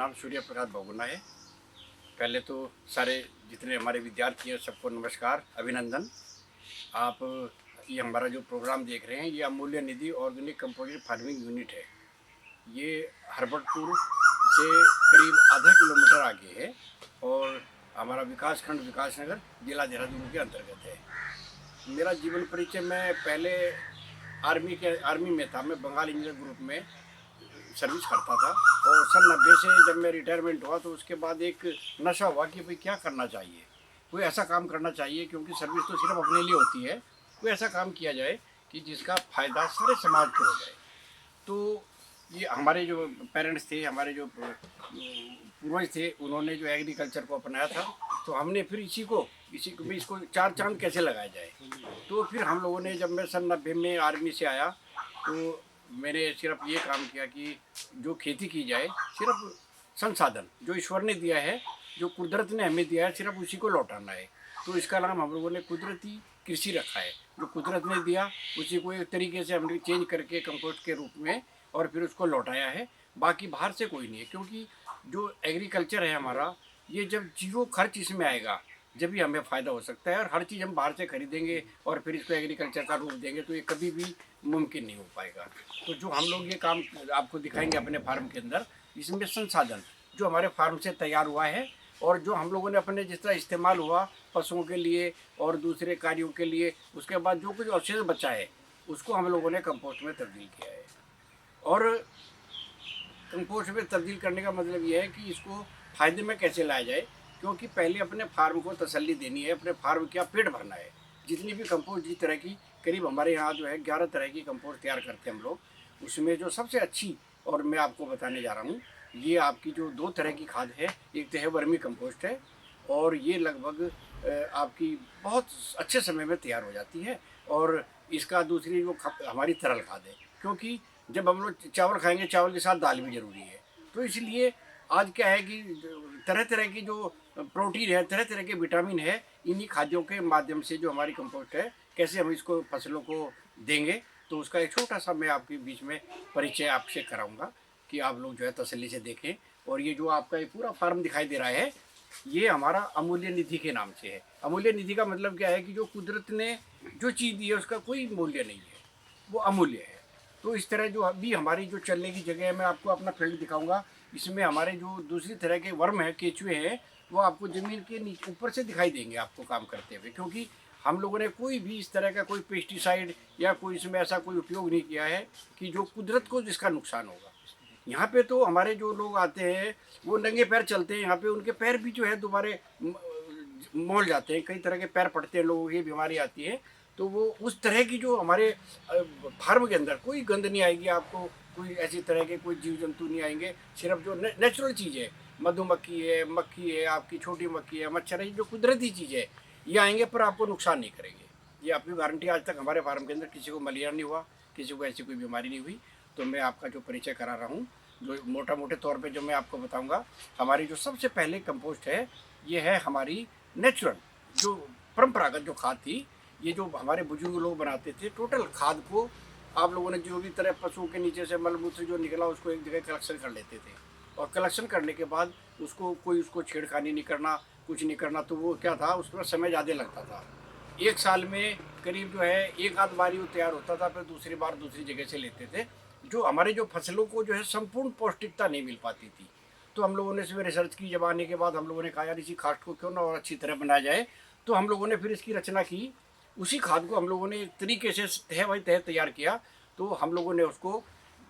नाम सूर्य प्रकाश बहुगुणा है। पहले तो सारे जितने हमारे विद्यार्थी हैं सबको नमस्कार, अभिनंदन। आप ये हमारा जो प्रोग्राम देख रहे हैं ये अमूल्य निधि ऑर्गेनिक कंपोजिट फार्मिंग यूनिट है। ये हरबटपुर से करीब आधा किलोमीटर आगे है और हमारा विकासखंड विकासनगर जिला देहरादून के अंतर्गत है। मेरा जीवन परिचय, मैं पहले आर्मी में था। मैं बंगाल इंजीनियर ग्रुप में सर्विस करता था और सन 90 से जब मैं रिटायरमेंट हुआ तो उसके बाद एक नशा हुआ कि भाई क्या करना चाहिए, कोई ऐसा काम करना चाहिए, क्योंकि सर्विस तो सिर्फ अपने लिए होती है। कोई ऐसा काम किया जाए कि जिसका फ़ायदा सारे समाज को हो जाए। तो ये हमारे जो पेरेंट्स थे, हमारे जो पूर्वज थे, उन्होंने जो एग्रीकल्चर को अपनाया था, तो हमने फिर इसी को भी इसको चार चांद कैसे लगाया जाए। तो फिर हम लोगों ने, जब मैं सन 90 में आर्मी से आया तो मैंने सिर्फ ये काम किया कि जो खेती की जाए सिर्फ संसाधन जो ईश्वर ने दिया है, जो कुदरत ने हमें दिया है, सिर्फ उसी को लौटाना है। तो इसका नाम हम लोगों ने कुदरती कृषि रखा है। जो कुदरत ने दिया उसी को एक तरीके से हमने चेंज करके कंपोस्ट के रूप में और फिर उसको लौटाया है। बाकी बाहर से कोई नहीं है, क्योंकि जो एग्रीकल्चर है हमारा, ये जब जीरो खर्च इसमें आएगा जब भी हमें फ़ायदा हो सकता है। और हर चीज़ हम बाहर से खरीदेंगे और फिर इसको एग्रीकल्चर का रूप देंगे तो ये कभी भी मुमकिन नहीं हो पाएगा। तो जो हम लोग ये काम आपको दिखाएंगे अपने फार्म के अंदर, इसमें संसाधन जो हमारे फार्म से तैयार हुआ है और जो हम लोगों ने अपने जिस तरह इस्तेमाल हुआ पशुओं के लिए और दूसरे कार्यों के लिए, उसके बाद जो कुछ अवशेष बचा है उसको हम लोगों ने कंपोस्ट में तब्दील किया है। और कंपोस्ट में तब्दील करने का मतलब ये है कि इसको फ़ायदे में कैसे लाया जाए, क्योंकि पहले अपने फार्म को तसल्ली देनी है, अपने फार्म का पेट भरना है। जितनी भी कंपोस्ट, जिस तरह की करीब हमारे यहाँ जो है 11 तरह की कंपोस्ट तैयार करते हैं हम लोग, उसमें जो सबसे अच्छी और मैं आपको बताने जा रहा हूँ, ये आपकी जो 2 तरह की खाद है। एक तो है वर्मी कंपोस्ट है और ये लगभग आपकी बहुत अच्छे समय में तैयार हो जाती है। और इसका दूसरी जो हमारी तरल खाद है, क्योंकि जब हम लोग चावल खाएंगे, चावल के साथ दाल भी ज़रूरी है। तो इसलिए आज क्या है कि तरह तरह की जो प्रोटीन है, तरह तरह के विटामिन है, इन्हीं खाद्यों के माध्यम से जो हमारी कंपोस्ट है, कैसे हम इसको फसलों को देंगे, तो उसका एक छोटा सा मैं आपके बीच में परिचय आपसे कराऊंगा कि आप लोग जो है तसल्ली से देखें। और ये जो आपका ये पूरा फार्म दिखाई दे रहा है, ये हमारा अमूल्य निधि के नाम से है। अमूल्य निधि का मतलब क्या है कि जो कुदरत ने जो चीज़ दी है उसका कोई मूल्य नहीं है, वो अमूल्य है। तो इस तरह जो अभी हमारी जो चलने की जगह है, मैं आपको अपना फील्ड दिखाऊंगा। इसमें हमारे जो दूसरी तरह के वर्म है, केचुए हैं, वो आपको ज़मीन के नीचे ऊपर से दिखाई देंगे आपको काम करते हुए, क्योंकि हम लोगों ने कोई भी इस तरह का कोई पेस्टिसाइड या कोई इसमें ऐसा कोई उपयोग नहीं किया है कि जो कुदरत को जिसका नुकसान होगा। यहाँ पे तो हमारे जो लोग आते हैं वो नंगे पैर चलते हैं, यहाँ पे उनके पैर भी जो है दोबारे मोड़ जाते हैं, कई तरह के पैर पड़ते हैं, लोगों की बीमारी आती है। तो वो उस तरह की जो हमारे फार्म के अंदर कोई गंद नहीं आएगी आपको, कोई ऐसी तरह के कोई जीव जंतु नहीं आएंगे। सिर्फ जो नेचुरल चीज़ है, मधुमक्खी है, मक्खी है, आपकी छोटी मक्खी है, मच्छर है, जो कुदरती चीज़ है, ये आएंगे पर आपको नुकसान नहीं करेंगे। ये आपकी गारंटी। आज तक हमारे फार्म के अंदर किसी को मलेरिया नहीं हुआ, किसी को ऐसी कोई बीमारी नहीं हुई। तो मैं आपका जो परिचय करा रहा हूँ, जो मोटा मोटे तौर पे जो मैं आपको बताऊंगा, हमारी जो सबसे पहले कंपोस्ट है, ये है हमारी नेचुरल जो परंपरागत जो खाद थी। ये जो हमारे बुजुर्ग लोग बनाते थे, टोटल खाद को आप लोगों ने जो भी तरह पशुओं के नीचे से मलमूत्र जो निकला उसको एक जगह कलेक्शन कर लेते थे, और कलेक्शन करने के बाद उसको कोई उसको छेड़खानी नहीं करना, कुछ नहीं करना। तो वो क्या था, उसमें समय ज़्यादा लगता था। एक साल में करीब जो है एक आध बार वो तैयार होता था, फिर दूसरी बार दूसरी जगह से लेते थे। जो हमारे जो फसलों को जो है संपूर्ण पौष्टिकता नहीं मिल पाती थी, तो हम लोगों ने इसमें रिसर्च की। जब आने के बाद हम लोगों ने कहा यार इसी खाद को क्यों ना और अच्छी तरह बनाया जाए। तो हम लोगों ने फिर इसकी रचना की। उसी खाद को हम लोगों ने एक तरीके से तह बाई तह तैयार किया। तो हम लोगों ने उसको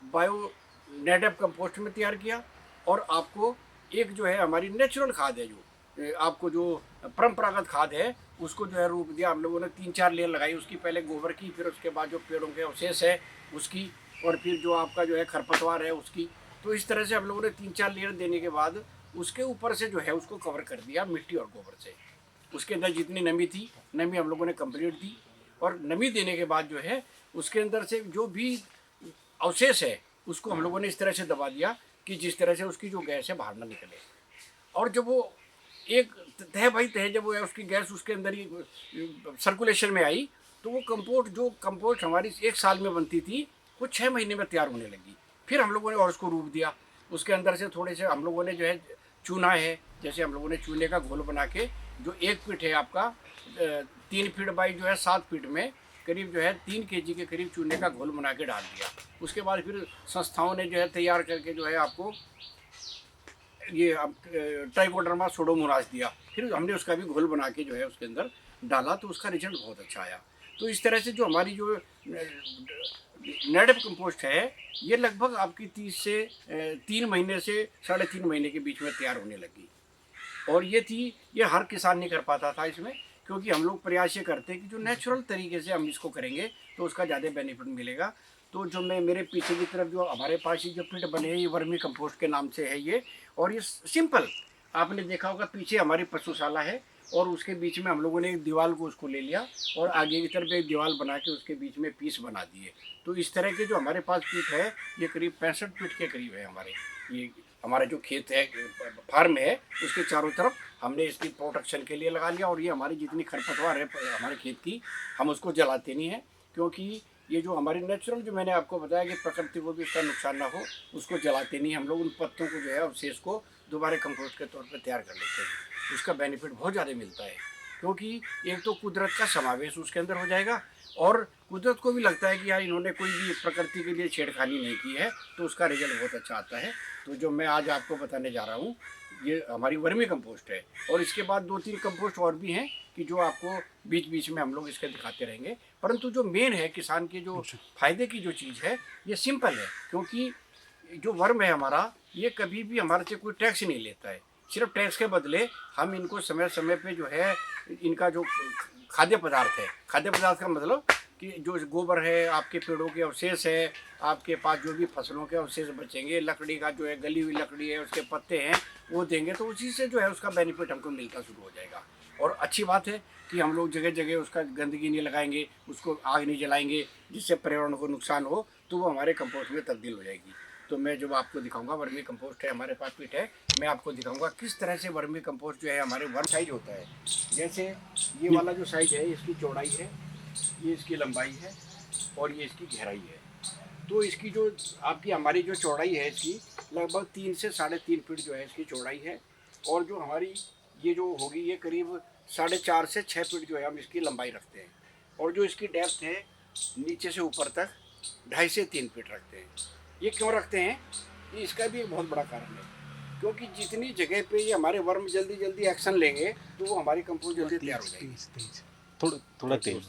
बायो नेटिव कंपोस्ट में तैयार किया। और आपको एक जो है हमारी नेचुरल खाद है, जो आपको जो परंपरागत खाद है, उसको जो है रूप दिया। हम लोगों ने 3-4 लेयर लगाई उसकी, पहले गोबर की, फिर उसके बाद जो पेड़ों के अवशेष है उसकी, और फिर जो आपका जो है खरपतवार है उसकी। तो इस तरह से हम लोगों ने 3-4 लेयर देने के बाद उसके ऊपर से जो है उसको कवर कर दिया मिट्टी और गोबर से। उसके अंदर जितनी नमी थी, नमी हम लोगों ने कंप्लीट दी। और नमी देने के बाद जो है उसके अंदर से जो भी अवशेष है उसको हम लोगों ने इस तरह से दबा दिया कि जिस तरह से उसकी जो गैस है बाहर ना निकले। और जब वो एक तह भाई तह जब वो है उसकी गैस उसके अंदर ही सर्कुलेशन में आई, तो वो कंपोस्ट हमारी 1 साल में बनती थी, वो 6 महीने में तैयार होने लगी। फिर हम लोगों ने और उसको रूप दिया। उसके अंदर से थोड़े से हम लोगों ने जो है चूना है, जैसे हम लोगों ने चूने का घोल बना के जो 1 फीट है आपका 3 फीट बाई जो है 7 फीट में करीब जो है 3 kg के करीब चूने का घोल बना के डाल दिया। उसके बाद फिर संस्थाओं ने जो है तैयार करके जो है आपको ये अब ट्राइकोडर्मा सुडोमोनास दिया। फिर हमने उसका भी घोल बना के जो है उसके अंदर डाला, तो उसका रिजल्ट बहुत अच्छा आया। तो इस तरह से जो हमारी जो नेटिव कंपोस्ट है ये लगभग आपकी 3 महीने से 3.5 महीने के बीच में तैयार होने लगी। और ये हर किसान नहीं कर पाता था इसमें, क्योंकि हम लोग प्रयास ये करते हैं कि जो नेचुरल तरीके से हम इसको करेंगे तो उसका ज़्यादा बेनिफिट मिलेगा। तो जो मैं मेरे पीछे की तरफ जो हमारे पास ही जो पिट बने हैं ये वर्मी कंपोस्ट के नाम से है ये। और ये सिंपल, आपने देखा होगा पीछे हमारी पशुशाला है और उसके बीच में हम लोगों ने एक दीवार को उसको ले लिया और आगे की तरफ एक दीवार बना के उसके बीच में पीस बना दिए। तो इस तरह के जो हमारे पास पिट है ये करीब 65 फीट के करीब है हमारे। ये हमारा जो खेत है, फार्म है, उसके चारों तरफ हमने इसकी प्रोटेक्शन के लिए लगा लिया। और ये हमारी जितनी खरपतवार है हमारे खेत की, हम उसको जलाते नहीं हैं, क्योंकि ये जो हमारी नेचुरल जो मैंने आपको बताया कि प्रकृति को भी इसका नुकसान ना हो, उसको जलाते नहीं हम लोग। उन पत्तों को जो है अवशेष को दोबारा कंपोस्ट के तौर पर तैयार कर लेते हैं। उसका बेनिफिट बहुत ज़्यादा मिलता है, क्योंकि एक तो कुदरत का समावेश उसके अंदर हो जाएगा और कुदरत को भी लगता है कि यार इन्होंने कोई भी प्रकृति के लिए छेड़खानी नहीं की है, तो उसका रिजल्ट बहुत अच्छा आता है। तो जो मैं आज आपको बताने जा रहा हूँ ये हमारी वर्मी कंपोस्ट है। और इसके बाद 2-3 कंपोस्ट और भी हैं कि जो आपको बीच बीच में हम लोग इसके दिखाते रहेंगे। परंतु जो मेन है किसान के जो फायदे की जो चीज़ है ये सिंपल है, क्योंकि जो वर्म है हमारा ये कभी भी हमारे से कोई टैक्स नहीं लेता है। सिर्फ टैक्स के बदले हम इनको समय समय पे जो है इनका जो खाद्य पदार्थ है, खाद्य पदार्थ का मतलब कि जो गोबर है, आपके पेड़ों के अवशेष है, आपके पास जो भी फसलों के अवशेष बचेंगे, लकड़ी का जो है गली हुई लकड़ी है उसके पत्ते हैं वो देंगे, तो उसी से जो है उसका बेनिफिट हमको मिलता शुरू हो जाएगा। और अच्छी बात है कि हम लोग जगह जगह उसका गंदगी नहीं लगाएंगे, उसको आग नहीं जलाएंगे जिससे पर्यावरण को नुकसान हो, तो वो हमारे कंपोस्ट में तब्दील हो जाएगी। तो मैं जब आपको दिखाऊंगा वर्मी कंपोस्ट है हमारे पास पिट है, मैं आपको दिखाऊंगा किस तरह से वर्मी कंपोस्ट जो है हमारे वन साइज होता है। जैसे ये वाला जो साइज है इसकी चौड़ाई है, ये इसकी लंबाई है और ये इसकी गहराई है। तो इसकी जो आपकी हमारी जो चौड़ाई है इसकी लगभग 3 से 3.5 फीट जो है इसकी चौड़ाई है। और जो हमारी ये जो होगी ये करीब 4.5 से 6 फीट जो है हम इसकी लंबाई रखते हैं। और जो इसकी डेप्थ है नीचे से ऊपर तक 2.5 से 3 फीट रखते हैं। ये क्यों रखते हैं, ये इसका भी एक बहुत बड़ा कारण है, क्योंकि जितनी जगह पे ये हमारे वर्म जल्दी जल्दी एक्शन लेंगे तो वो हमारी कंपोस्ट जल्दी तैयार हो जाएगी। थोड़ा तेज।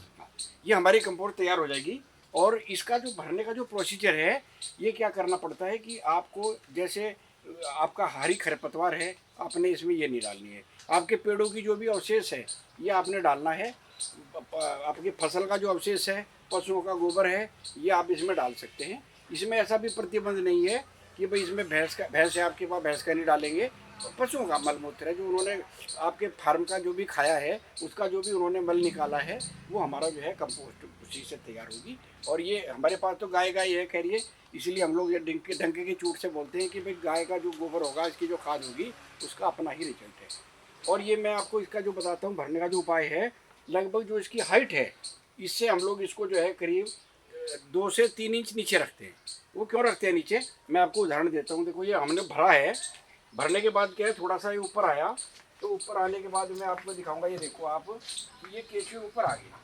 ये हमारी कंपोस्ट तैयार हो जाएगी। और इसका जो भरने का जो प्रोसीजर है ये क्या करना पड़ता है कि आपको जैसे आपका हरी खरपतवार है आपने इसमें ये नहीं डालनी है, आपके पेड़ों की जो भी अवशेष है ये आपने डालना है, आपकी फसल का जो अवशेष है, पशुओं का गोबर है, ये आप इसमें डाल सकते हैं। इसमें ऐसा भी प्रतिबंध नहीं है कि भाई इसमें भैंस है आपके पास भैंस का नहीं डालेंगे। पशुओं का मल मूत्र है जो उन्होंने आपके फार्म का जो भी खाया है उसका जो भी उन्होंने मल निकाला है वो हमारा जो है कंपोस्ट उसी से तैयार होगी। और ये हमारे पास तो गाय है कह रही है, इसीलिए हम लोग ये डंके की चूट से बोलते हैं कि भाई गाय का जो गोबर होगा इसकी जो खाद होगी उसका अपना ही रिजल्ट है। और ये मैं आपको इसका जो बताता हूँ भरने का जो उपाय है, लगभग जो इसकी हाइट है इससे हम लोग इसको जो है करीब 2 से 3 इंच नीचे रखते हैं। वो क्यों रखते हैं नीचे, मैं आपको उदाहरण देता हूँ। देखो ये हमने भरा है, भरने के बाद क्या है थोड़ा सा ये ऊपर आया, तो ऊपर आने के बाद मैं आपको दिखाऊंगा। ये देखो आप, ये केचुए ऊपर आ गया।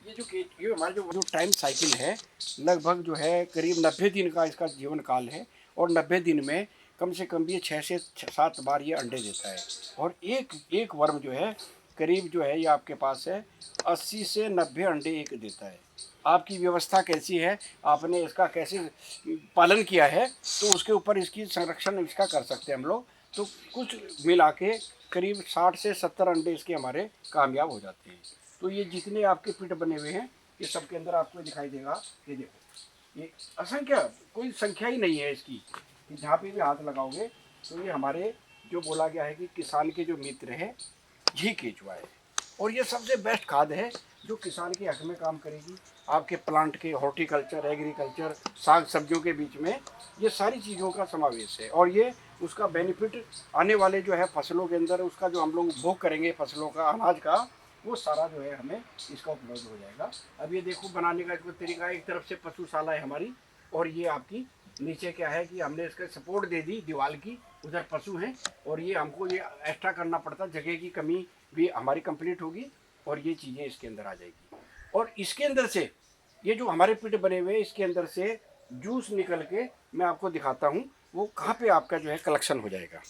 ये जो ये हमारा जो टाइम साइकिल है लगभग जो है करीब 90 दिन का इसका जीवन काल है। और 90 दिन में कम से कम ये 6 से 7 बार ये अंडे देता है। और एक वर्म जो है करीब जो है ये आपके पास है 80 से 90 अंडे एक देता है। आपकी व्यवस्था कैसी है, आपने इसका कैसे पालन किया है, तो उसके ऊपर इसकी संरक्षण इसका कर सकते हैं हम लोग। तो कुछ मिला के करीब 60 से 70 अंडे इसके हमारे कामयाब हो जाते हैं। तो ये जितने आपके पिट बने हुए हैं ये सब के अंदर आपको दिखाई देगा। ये देखो ये असंख्य, कोई संख्या ही नहीं है इसकी, जहाँ पे भी हाथ लगाओगे तो ये हमारे जो बोला गया है कि किसान के जो मित्र है ये केचुआ है। और ये सबसे बेस्ट खाद है जो किसान के हक में काम करेगी। आपके प्लांट के हॉर्टिकल्चर, एग्रीकल्चर, साग सब्जियों के बीच में ये सारी चीज़ों का समावेश है। और ये उसका बेनिफिट आने वाले जो है फसलों के अंदर उसका जो हम लोग उपभोग करेंगे फसलों का, अनाज का, वो सारा जो है हमें इसका उपलब्ध हो जाएगा। अब ये देखो बनाने का इसको तरीका, एक तरफ से पशुशाला है हमारी और ये आपकी नीचे क्या है कि हमने इसके सपोर्ट दे दी दीवार की, उधर पशु हैं और ये हमको ये एक्स्ट्रा करना पड़ता, जगह की कमी भी हमारी कंप्लीट होगी और ये चीज़ें इसके अंदर आ जाएगी। और इसके अंदर से ये जो हमारे पिट बने हुए इसके अंदर से जूस निकल के मैं आपको दिखाता हूँ वो कहाँ पे आपका जो है कलेक्शन हो जाएगा।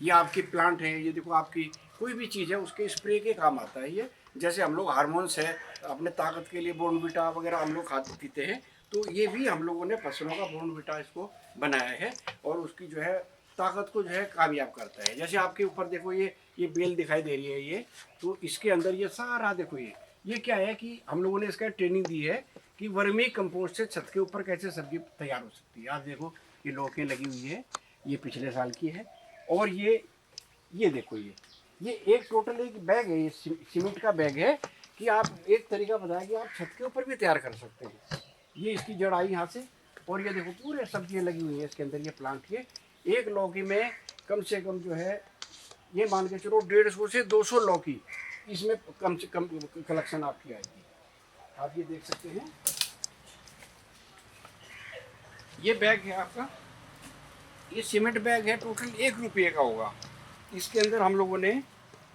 ये आपकी प्लांट है, ये देखो आपकी कोई भी चीज़ है उसके स्प्रे के काम आता है ये। जैसे हम लोग हार्मोन्स है अपने ताकत के लिए बोर्नविटा वगैरह हम लोग खाते पीते हैं, तो ये भी हम लोगों ने फसलों का बोर्नविटा इसको बनाया है और उसकी जो है ताकत को जो है कामयाब करता है। जैसे आपके ऊपर देखो ये बेल दिखाई दे रही है ये, तो इसके अंदर ये सारा देखो ये क्या है कि हम लोगों ने इसका ट्रेनिंग दी है कि वर्मी कंपोस्ट से छत के ऊपर कैसे सब्जी तैयार हो सकती है। आप देखो ये लौकी लगी हुई है, ये पिछले साल की है। और ये देखो ये एक टोटल एक बैग है, ये सीमेंट का बैग है कि आप एक तरीका बताया कि आप छत के ऊपर भी तैयार कर सकते हैं। ये इसकी जड़ आई यहाँ से और ये देखो पूरे सब्जियाँ लगी हुई है इसके अंदर। ये प्लांट के एक लौकी में कम से कम जो है ये मान के चलो 150 से 200 लौकी इसमें कम से कम कलेक्शन आपकी आएगी। आप ये देख सकते हैं, ये बैग है आपका, ये सीमेंट बैग है, टोटल 1 रुपये का होगा। इसके अंदर हम लोगों ने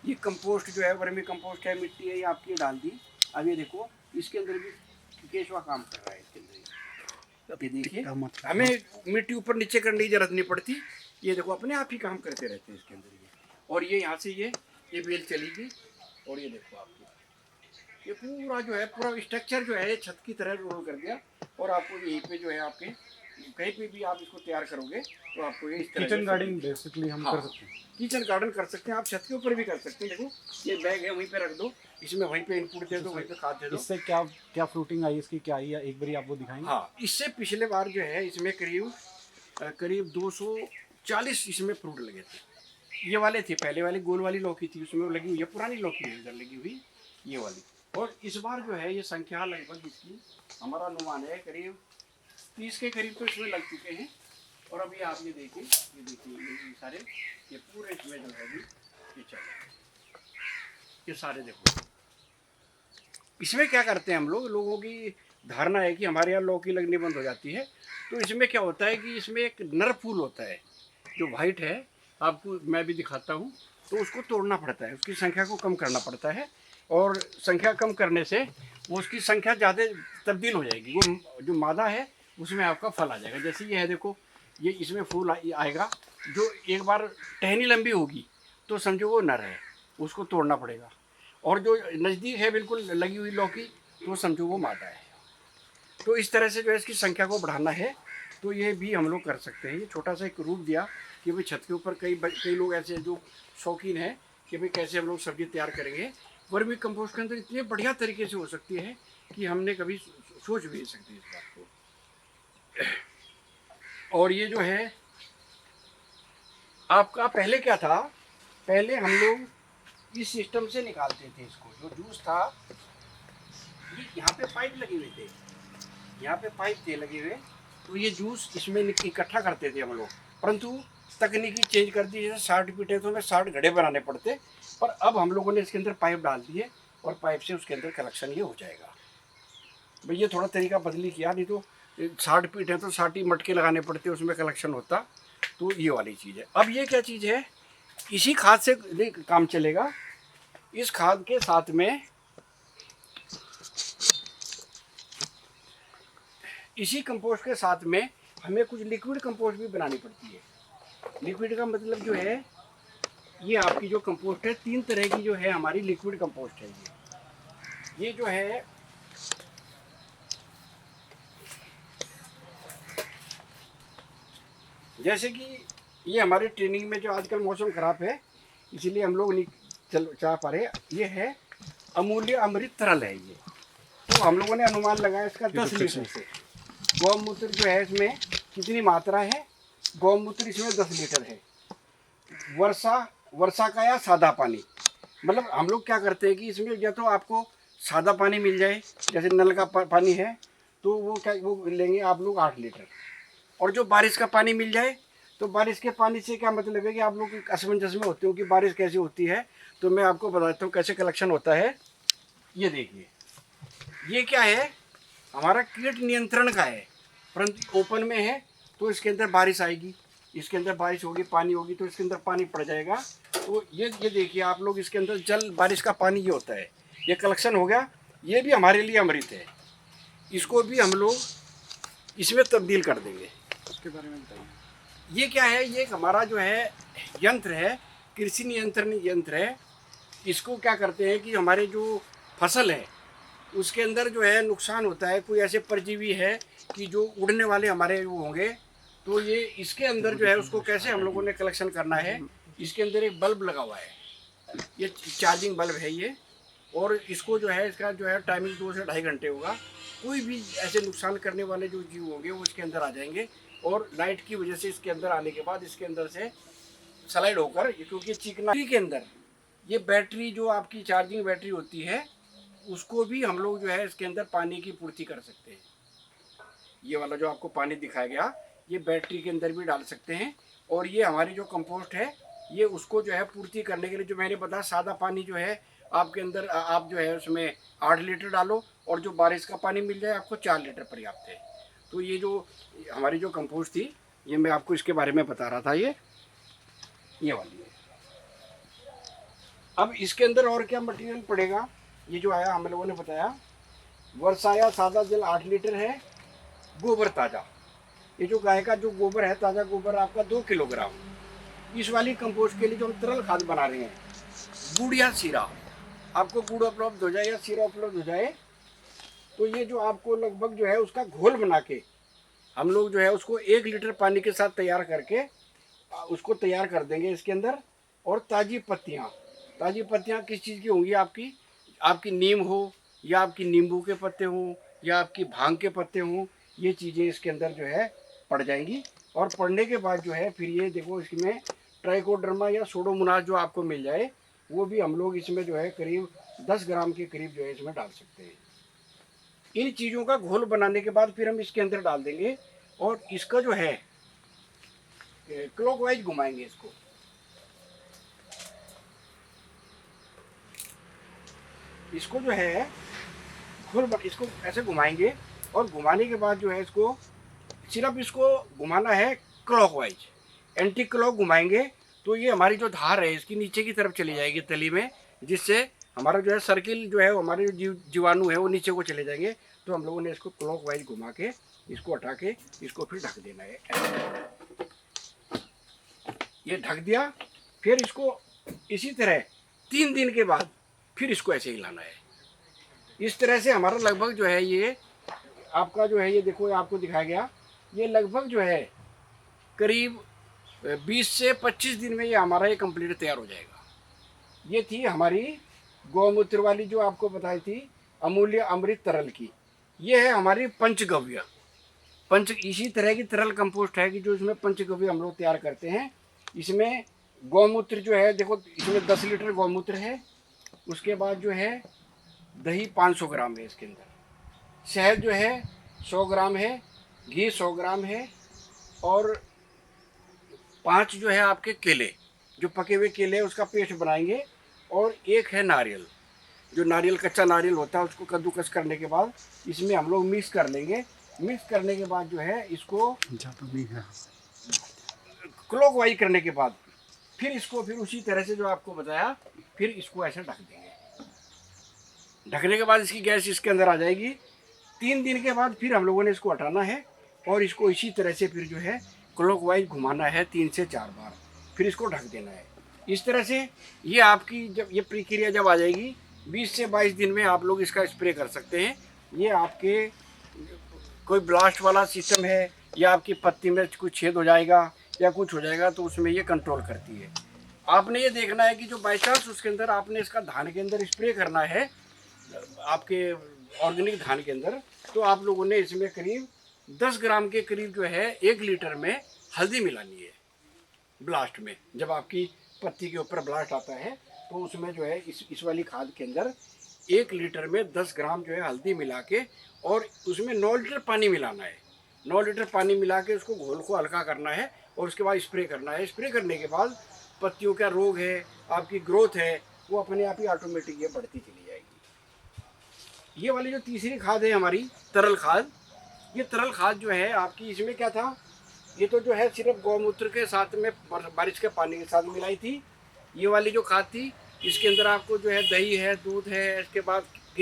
ये कंपोस्ट जो है वर्मी कंपोस्ट है, मिट्टी है, ये आपकी डाल दी। अब ये देखो इसके अंदर भी केचुआ काम कर रहा है इसके अंदर। अभी देखिए हमें मिट्टी ऊपर नीचे करने की जरूरत नहीं पड़ती, ये देखो अपने आप ही काम करते रहते हैं इसके अंदर ये। और ये यहाँ से ये बेल चलेगी और ये देखो आपकी ये पूरा जो है पूरा स्ट्रक्चर जो है ये छत की तरह रोल कर दिया। और आपको यहीं पे जो है आपके कहीं पे भी आप इसको तैयार करोगे तो आपको ये इस तरह किचन गार्डनिंग बेसिकली हम कर सकते हैं। किचन गार्डन कर सकते हैं, आप छत के ऊपर भी कर सकते हैं। देखो ये बैग है वहीं पे रख दो, इसमें वहीं पे इनपुट दे दो, वहीं पे खाद दे दो। इससे क्या क्या फ्रूटिंग आई इसकी क्या आई है एक बार आप वो दिखाएंगे? हाँ, इससे पिछले बार जो है इसमें करीब 240 इसमें फ्रूट लगे थे। ये वाले थे, पहले वाली गोल वाली लौकी थी उसमें लगी हुई है, पुरानी लौकी है इधर लगी हुई ये वाली। और इस बार जो है ये संख्या लगभग इसकी हमारा अनुमान है करीब 30 के करीब तो इसमें लग चुके हैं। और अभी आप ये देखिए ये सारे ये पूरे इसमें जो है ये चल ये सारे देखो। इसमें क्या करते हैं हम लोगों की धारणा है कि हमारे यहाँ लौकी लगनी बंद हो जाती है, तो इसमें क्या होता है कि इसमें एक नर फूल होता है जो वाइट है, आपको मैं भी दिखाता हूँ। तो उसको तोड़ना पड़ता है, उसकी संख्या को कम करना पड़ता है और संख्या कम करने से वो उसकी संख्या ज़्यादा तब्दील हो जाएगी। वो जो मादा है उसमें आपका फल आ जाएगा। जैसे ये है देखो ये इसमें फूल आएगा, जो एक बार टहनी लंबी होगी तो समझो वो नर है, उसको तोड़ना पड़ेगा। और जो नज़दीक है बिल्कुल लगी हुई लौकी तो समझो वो मादा है। तो इस तरह से जो है इसकी संख्या को बढ़ाना है तो ये भी हम लोग कर सकते हैं। ये छोटा सा एक रूप दिया कि भाई छत के ऊपर कई लोग ऐसे जो शौकीन हैं कि भाई कैसे हम लोग सब्जी तैयार करेंगे। वर्मी कंपोस्ट के अंदर इतने बढ़िया तरीके से हो सकती है कि हमने कभी सोच भी नहीं सकते इस बात को। और ये जो है आपका पहले क्या था, पहले हम लोग इस सिस्टम से निकालते थे इसको, जो जूस था ये यहाँ पे पाइप लगे हुए थे, यहाँ पे पाइप थे लगे हुए, तो ये जूस इसमें इकट्ठा करते थे हम लोग। परंतु तकनीकी चेंज कर दी, जैसे 60 फीट है तो हमें 60 घड़े बनाने पड़ते, पर अब हम लोगों ने इसके अंदर पाइप डाल दिए और पाइप से उसके अंदर कलेक्शन ये हो जाएगा। भाई ये थोड़ा तरीका बदली किया, नहीं तो 60 फीट है तो 60 ही मटके लगाने पड़ते, उसमें कलेक्शन होता। तो ये वाली चीज़ है। अब ये क्या चीज़ है, इसी खाद से काम चलेगा। इस खाद के साथ में इसी कंपोस्ट के साथ में हमें कुछ लिक्विड कंपोस्ट भी बनानी पड़ती है। लिक्विड का मतलब जो है ये आपकी जो कंपोस्ट है 3 तरह की जो है हमारी लिक्विड कंपोस्ट है। ये जो है जैसे कि ये हमारे ट्रेनिंग में जो आजकल मौसम ख़राब है इसलिए हम लोग नहीं चाह पा रहे, ये है अमूल्य अमृत तरल है ये। तो हम लोगों ने अनुमान लगाया इसका 10 लीटर से। गौमूत्र जो है इसमें कितनी मात्रा है, गौमूत्र इसमें 10 लीटर है। वर्षा का या सादा पानी, मतलब हम लोग क्या करते हैं कि इसमें या तो आपको सादा पानी मिल जाए, जैसे नल का पानी है तो वो लेंगे आप लोग 8 लीटर। और जो बारिश का पानी मिल जाए तो बारिश के पानी से क्या मतलब है कि आप लोग असमंजस में होते हो कि बारिश कैसे होती है, तो मैं आपको बताता हूँ कैसे कलेक्शन होता है। ये देखिए ये क्या है, हमारा कीट नियंत्रण का है। परंतु ओपन में है तो इसके अंदर बारिश आएगी, इसके अंदर बारिश होगी, पानी होगी तो इसके अंदर पानी पड़ जाएगा। तो ये देखिए आप लोग, इसके अंदर जल बारिश का पानी ये होता है, ये कलेक्शन हो गया। ये भी हमारे लिए अमृत है, इसको भी हम लोग इसमें तब्दील कर देंगे। उसके बारे में बताइए। ये क्या है, ये एक हमारा जो है यंत्र है, कृषि नियंत्रण यंत्र है। इसको क्या करते हैं कि हमारे जो फसल है उसके अंदर जो है नुकसान होता है, कोई ऐसे परजीवी है कि जो उड़ने वाले हमारे वो होंगे, तो ये इसके अंदर जो है उसको कैसे हम लोगों ने कलेक्शन करना है। इसके अंदर एक बल्ब लगा हुआ है, ये चार्जिंग बल्ब है ये, और इसको जो है इसका जो है टाइमिंग 2 से 2.5 घंटे होगा। कोई भी ऐसे नुकसान करने वाले जो जीव होंगे वो इसके अंदर आ जाएंगे, और लाइट की वजह से इसके अंदर आने के बाद इसके अंदर से स्लाइड होकर, क्योंकि चिकना के अंदर ये बैटरी जो आपकी चार्जिंग बैटरी होती है उसको भी हम लोग जो है इसके अंदर पानी की पूर्ति कर सकते हैं। ये वाला जो आपको पानी दिखाया गया ये बैटरी के अंदर भी डाल सकते हैं, और ये हमारी जो कंपोस्ट है ये उसको जो है पूर्ति करने के लिए, जो मैंने बताया सादा पानी जो है आपके अंदर आप जो है उसमें 8 लीटर डालो, और जो बारिश का पानी मिल जाए आपको 4 लीटर पर्याप्त है। तो ये जो हमारी जो कंपोस्ट थी ये मैं आपको इसके बारे में बता रहा था, ये वाली है। अब इसके अंदर और क्या मटेरियल पड़ेगा, ये जो आया हम लोगों ने बताया, वर्षाया सादा जल 8 लीटर है, गोबर ताज़ा, ये जो गाय का जो गोबर है ताज़ा गोबर आपका 2 किलोग्राम। इस वाली कंपोस्ट के लिए जो हम तरल खाद बना रहे हैं, गुड़ या सीरा, आपको गुड़ उपलब्ध हो जाए या सीरा उपलब्ध हो जाए, तो ये जो आपको लगभग जो है उसका घोल बना के हम लोग जो है उसको 1 लीटर पानी के साथ तैयार करके उसको तैयार कर देंगे इसके अंदर। और ताज़ी पत्तियाँ किस चीज़ की होंगी, आपकी नीम हो, या आपकी नींबू के पत्ते हों, या आपकी भांग के पत्ते हों, ये चीज़ें इसके अंदर जो है पड़ जाएंगी। और पड़ने के बाद जो है फिर ये देखो इसमें ट्राइकोडर्मा या सोडोमोनास जो आपको मिल जाए वो भी हम लोग इसमें जो है करीब 10 ग्राम के करीब जो है इसमें डाल सकते हैं। इन चीज़ों का घोल बनाने के बाद फिर हम इसके अंदर डाल देंगे, और इसका जो है क्लॉकवाइज घुमाएंगे इसको। इसको जो है इसको ऐसे घुमाएंगे, और घुमाने के बाद जो है इसको सिर्फ इसको घुमाना है क्लॉकवाइज, एंटी क्लॉक घुमाएंगे तो ये हमारी जो धार है इसकी नीचे की तरफ चली जाएगी तली में, जिससे हमारा जो है सर्किल जो है हमारे जो जीवाणु है वो नीचे को चले जाएंगे। तो हम लोगों ने इसको क्लॉकवाइज घुमा के इसको हटा के इसको फिर ढक देना है। ये ढक दिया, फिर इसको इसी तरह 3 दिन के बाद फिर इसको ऐसे ही लाना है। इस तरह से हमारा लगभग जो है ये आपका जो है ये देखो आपको दिखाया गया, ये लगभग जो है करीब 20 से 25 दिन में ये हमारा ये कंप्लीट तैयार हो जाएगा। ये थी हमारी गौमूत्र वाली जो आपको बताई थी अमूल्य अमृत तरल की। ये है हमारी पंचगव्य, इसी तरह की तरल कंपोस्ट है कि जो इसमें पंचगव्य हम लोग तैयार करते हैं। इसमें गौमूत्र जो है देखो इसमें 10 लीटर गौमूत्र है, उसके बाद जो है दही 500 ग्राम है इसके अंदर, शहद जो है 100 ग्राम है, घी 100 ग्राम है, और 5 जो है आपके केले, जो पके हुए केले हैं उसका पेस्ट बनाएंगे, और 1 है नारियल, जो नारियल कच्चा नारियल होता है उसको कद्दूकस करने के बाद इसमें हम लोग मिक्स कर लेंगे। मिक्स करने के बाद जो है इसको क्लॉकवाइज करने के बाद फिर इसको फिर उसी तरह से जो आपको बताया फिर इसको ऐसे ढक देंगे। ढकने के बाद इसकी गैस इसके अंदर आ जाएगी। 3 दिन के बाद फिर हम लोगों ने इसको हटाना है, और इसको इसी तरह से फिर जो है क्लॉकवाइज घुमाना है 3 से 4 बार, फिर इसको ढक देना है। इस तरह से ये आपकी जब ये प्रक्रिया जब आ जाएगी 20 से 22 दिन में आप लोग इसका स्प्रे कर सकते हैं। ये आपके कोई ब्लास्ट वाला सिस्टम है या आपकी पत्ती में कुछ छेद हो जाएगा या कुछ हो जाएगा तो उसमें ये कंट्रोल करती है। आपने ये देखना है कि जो बाई चांस उसके अंदर आपने इसका धान के अंदर स्प्रे करना है आपके ऑर्गेनिक धान के अंदर, तो आप लोगों ने इसमें करीब 10 ग्राम के करीब जो है 1 लीटर में हल्दी मिलानी है। ब्लास्ट में जब आपकी पत्ती के ऊपर ब्लास्ट आता है तो उसमें जो है इस वाली खाद के अंदर 1 लीटर में 10 ग्राम जो है हल्दी मिला के, और उसमें 9 लीटर पानी मिलाना है। 9 लीटर पानी मिला के उसको घोल को हल्का करना है, और उसके बाद स्प्रे करना है। स्प्रे करने के बाद पत्तियों का रोग है, आपकी ग्रोथ है, वो अपने आप ही ऑटोमेटिक ये बढ़ती चली जाएगी। ये वाली जो तीसरी खाद है हमारी तरल खाद, ये तरल खाद जो है आपकी, इसमें क्या था, ये तो जो है सिर्फ गौमूत्र के साथ में बारिश के पानी के साथ मिलाई थी। ये वाली जो खाद थी, इसके अंदर आपको जो है दही है, दूध है, इसके बाद